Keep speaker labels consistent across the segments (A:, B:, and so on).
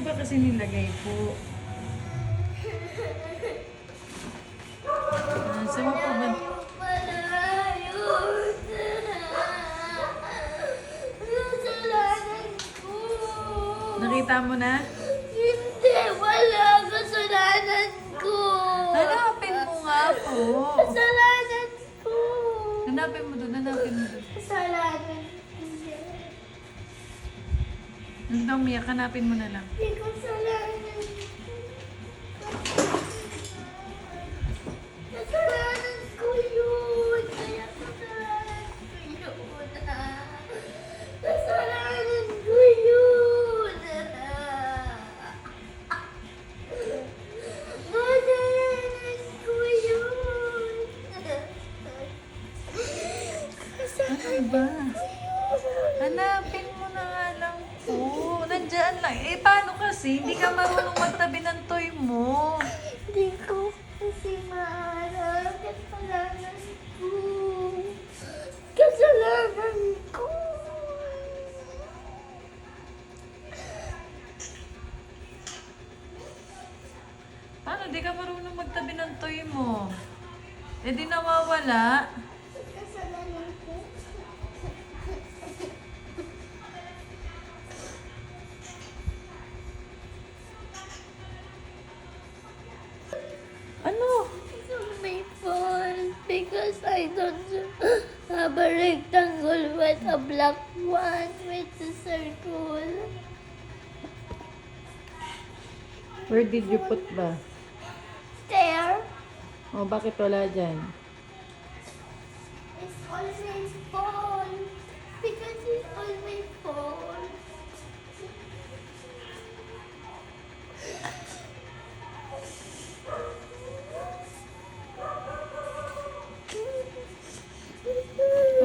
A: ba kasi nilagay po? Saan po ba? Nakita mo na?
B: Hindi, wala. Kasalanan ko.
A: Hanapin mo nga po.
B: Kasalanan ko.
A: Hanapin mo doon, hanapin mo doon.
B: Kasalanan ko.
A: Nandito umiyak, hanapin mo na lang.
B: Hindi kasalanan ko. Kasalanan ko yun. Kaya kasalanan ko yun. Kasalanan ko yun. Kasalanan ko yun.
A: Ano ba? Hanapin mo na nga lang po. Nandyan lang. Eh, paano kasi? Hindi ka marunong magtabi ng toy mo.
B: Hindi ko kasi maaral. Kasalanan ko. Kasalanan ko.
A: Paano? Di ka marunong magtabi ng toy mo. Eh, di nawawala.
B: Kasalanan ko.
A: Ano?
B: It's all my fault because I don't have a rectangle with a black one with a circle.
A: Where did you put ba?
B: There.
A: Oh, bakit wala dyan?
B: It's always fall because it's always fall.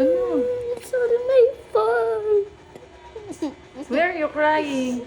A: Ano?
B: It's all my fault.
A: Where are you crying?